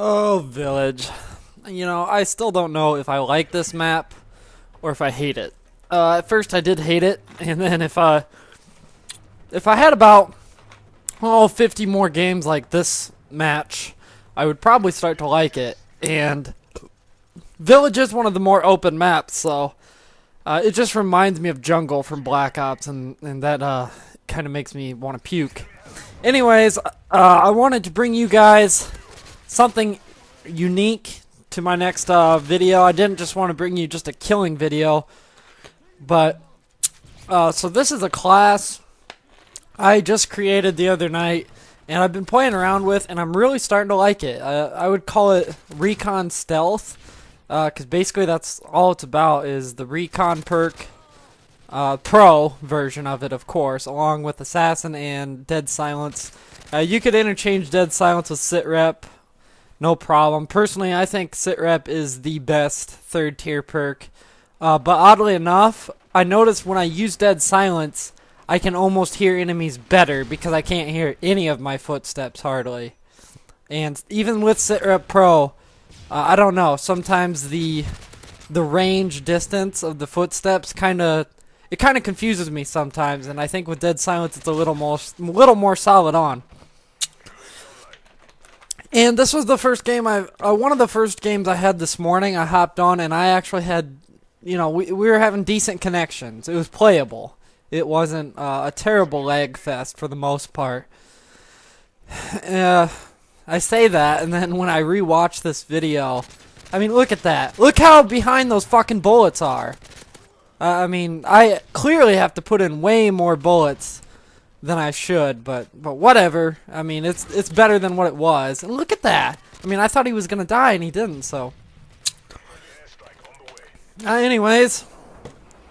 Oh, Village. You know, I still don't know if I like this map or if I hate it. At first I did hate it, and then if I had about 50 more games like this match, I would probably start to like it. And Village is one of the more open maps, so it just reminds me of Jungle from Black Ops, and that kind of makes me want to puke. Anyways, I wanted to bring you guys something unique to my next video. I didn't just want to bring you just a killing video, but so this is a class I just created the other night, and I've been playing around with, and I'm really starting to like it. I would call it Recon Stealth, because basically that's all it's about, is the Recon perk, Pro version of it, of course, along with Assassin and Dead Silence. You could interchange Dead Silence with Sitrep, no problem. Personally, I think Sitrep is the best third tier perk, but oddly enough, I noticed when I use Dead Silence, I can almost hear enemies better because I can't hear any of my footsteps hardly. And even with Sitrep Pro, I don't know, sometimes the range distance of the footsteps kind of confuses me sometimes, and I think with Dead Silence it's a little more solid on. And this was the first game one of the first games I had this morning. I hopped on and I actually had, you know, we were having decent connections. It was playable. It wasn't a terrible lag fest for the most part. I say that, and then when I rewatch this video, I mean, look at that. Look how behind those fucking bullets are. I mean, I clearly have to put in way more bullets than I should, but whatever. I mean, it's better than what it was. And look at that. I mean, I thought he was gonna die, and he didn't. So, anyways,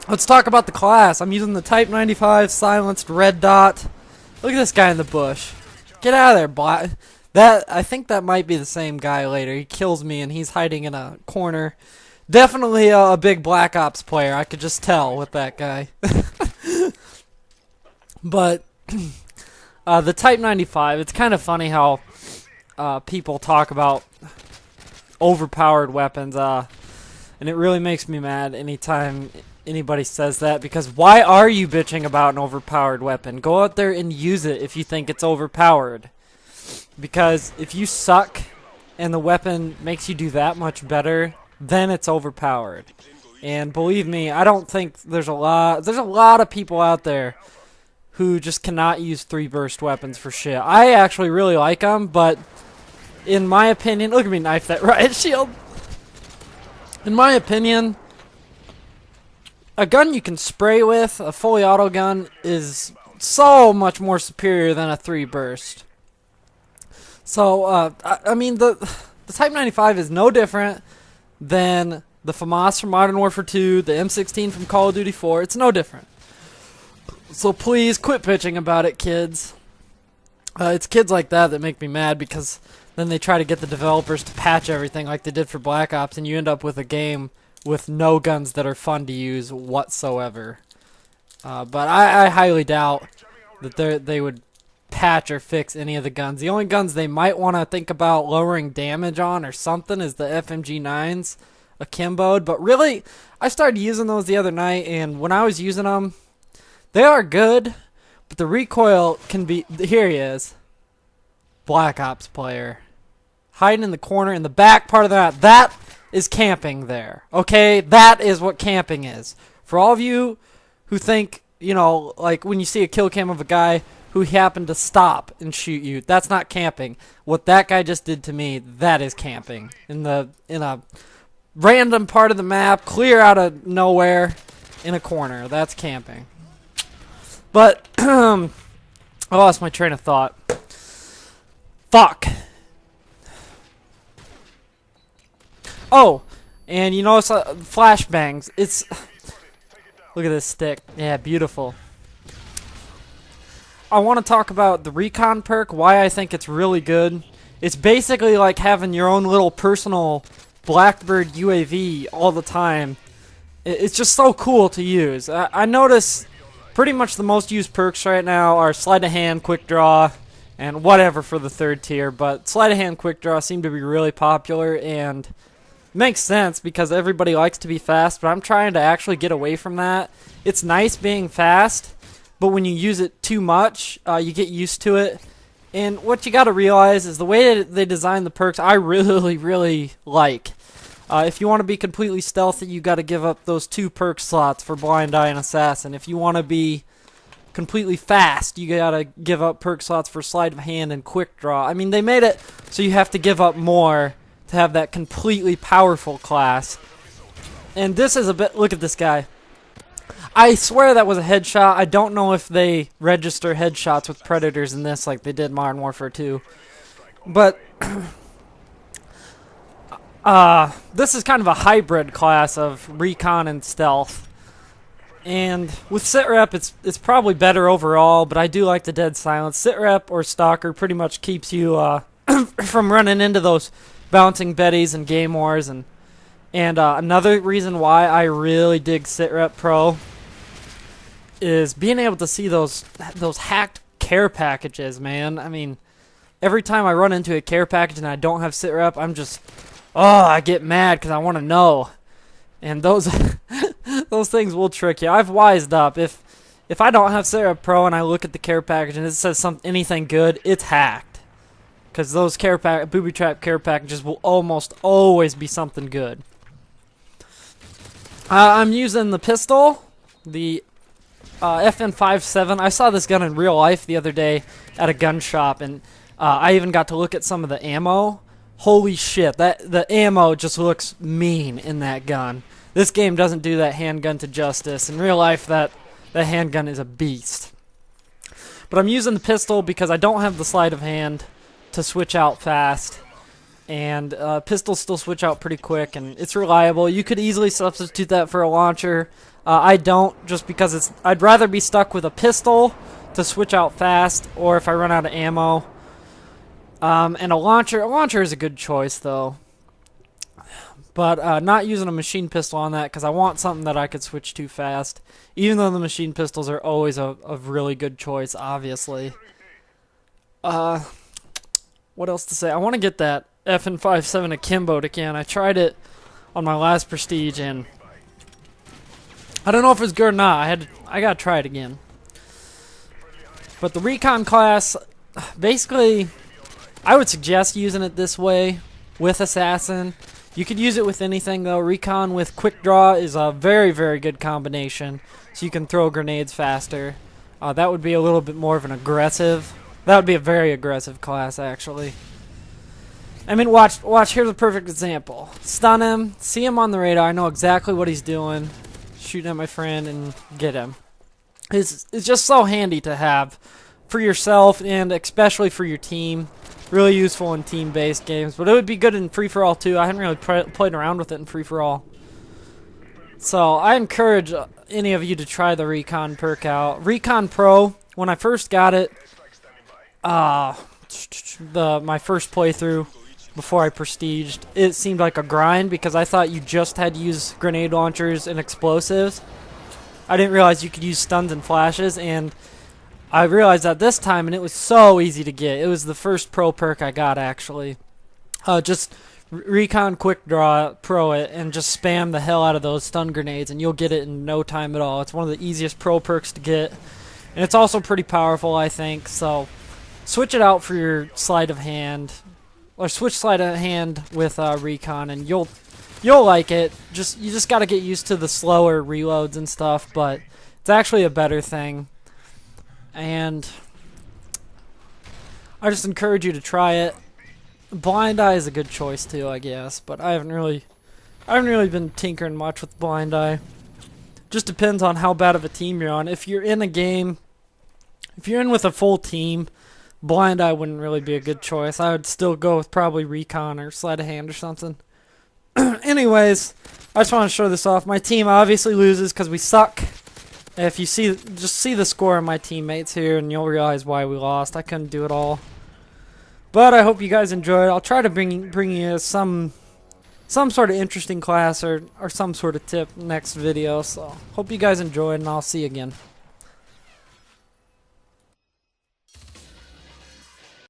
let's talk about the class. I'm using the Type 95 silenced red dot. Look at this guy in the bush. Get out of there, bot. I think that might be the same guy later. He kills me, and he's hiding in a corner. Definitely a big Black Ops player. I could just tell with that guy. But the Type 95, it's kind of funny how people talk about overpowered weapons, and it really makes me mad anytime anybody says that, because why are you bitching about an overpowered weapon? Go out there and use it if you think it's overpowered. Because if you suck and the weapon makes you do that much better, then it's overpowered. And believe me, I don't think there's a lot of people out there who just cannot use 3-burst weapons for shit. I actually really like them, but in my opinion, look at me knife that riot shield. In my opinion, a gun you can spray with, a fully auto gun, is so much more superior than a 3-burst. So, I mean, the Type 95 is no different than the FAMAS from Modern Warfare 2, the M16 from Call of Duty 4. It's no different. So please quit bitching about it, kids. It's kids like that make me mad, because then they try to get the developers to patch everything like they did for Black Ops, and you end up with a game with no guns that are fun to use whatsoever. But I highly doubt that they would patch or fix any of the guns. The only guns they might want to think about lowering damage on or something is the FMG9s, akimboed. But really, I started using those the other night, and when I was using them, they are good, but the recoil can be... Here he is. Black Ops player. Hiding in the corner in the back part of that. That is camping there. Okay? That is what camping is. For all of you who think, you know, like when you see a kill cam of a guy who happened to stop and shoot you, that's not camping. What that guy just did to me, that is camping. In a random part of the map, clear out of nowhere, in a corner. That's camping. But, I lost my train of thought. Fuck. Oh, and you notice flashbangs. It's... Look at this stick. Yeah, beautiful. I want to talk about the Recon perk, why I think it's really good. It's basically like having your own little personal Blackbird UAV all the time. It's just so cool to use. I notice pretty much the most used perks right now are Sleight of Hand, Quick Draw, and whatever for the third tier. But sleight of hand quick draw seem to be really popular, and makes sense because everybody likes to be fast, but I'm trying to actually get away from that. It's nice being fast, but when you use it too much, you get used to it. And what you got to realize is the way that they design the perks, I really like. If you want to be completely stealthy, you got to give up those 2 perk slots for Blind Eye and Assassin. If you want to be completely fast, you got to give up perk slots for Sleight of Hand and Quick Draw. I mean, they made it so you have to give up more to have that completely powerful class. And this is a bit... Look at this guy. I swear that was a headshot. I don't know if they register headshots with Predators in this like they did Modern Warfare 2. But this is kind of a hybrid class of Recon and Stealth. And with Sitrep, it's probably better overall, but I do like the Dead Silence. Sitrep or Stalker pretty much keeps you from running into those bouncing Bettys and Game Wars. And another reason why I really dig Sitrep Pro is being able to see those hacked care packages, man. I mean, every time I run into a care package and I don't have Sitrep, I'm just, I get mad because I want to know. And those those things will trick you. I've wised up. If I don't have Sitrep Pro and I look at the care package and it says anything good, it's hacked. Because those booby trap care packages will almost always be something good. I'm using the pistol, the FN57. I saw this gun in real life the other day at a gun shop, and I even got to look at some of the ammo. Holy shit, the ammo just looks mean in that gun. This game doesn't do that handgun to justice. In real life, that handgun is a beast. But I'm using the pistol because I don't have the sleight of hand to switch out fast. And pistols still switch out pretty quick, and it's reliable. You could easily substitute that for a launcher. I don't, just because I'd rather be stuck with a pistol to switch out fast, or if I run out of ammo. And a launcher is a good choice though. But not using a machine pistol on that because I want something that I could switch to fast. Even though the machine pistols are always a really good choice, obviously. What else to say? I want to get that FN57 akimboed again. I tried it on my last Prestige and I don't know if it's good or not. I gotta try it again. But the Recon class, basically, I would suggest using it this way with Assassin. You could use it with anything though. Recon with Quick Draw is a very good combination, so you can throw grenades faster. That would be a little bit more of an aggressive. That would be a very aggressive class actually. I mean, watch. Here's a perfect example. Stun him, see him on the radar. I know exactly what he's doing. Shooting at my friend and get him. It's just so handy to have for yourself and especially for your team. Really useful in team-based games, but it would be good in free-for-all too. I haven't really played around with it in free-for-all. So I encourage any of you to try the Recon perk out. Recon Pro, when I first got it, my first playthrough before I prestiged, it seemed like a grind because I thought you just had to use grenade launchers and explosives. I didn't realize you could use stuns and flashes, and I realized that this time, and it was so easy to get. It was the first pro perk I got, actually. Just Recon Quick Draw Pro it, and just spam the hell out of those stun grenades, and you'll get it in no time at all. It's one of the easiest pro perks to get, and it's also pretty powerful, I think. So switch it out for your sleight of hand, or switch sleight of hand with Recon, and you'll like it. You just got to get used to the slower reloads and stuff, but it's actually a better thing. And I just encourage you to try it. Blind Eye is a good choice too, I guess, but I haven't really been tinkering much with Blind Eye. Just depends on how bad of a team you're on. If you're in a game, if you're in with a full team, Blind Eye wouldn't really be a good choice. I would still go with probably Recon or Sleight of Hand or something. Anyways, I just want to show this off. My team obviously loses because we suck. If you just see the score of my teammates here, and you'll realize why we lost. I couldn't do it all, but I hope you guys enjoyed. I'll try to bring you some sort of interesting class or some sort of tip next video. So hope you guys enjoyed, and I'll see you again.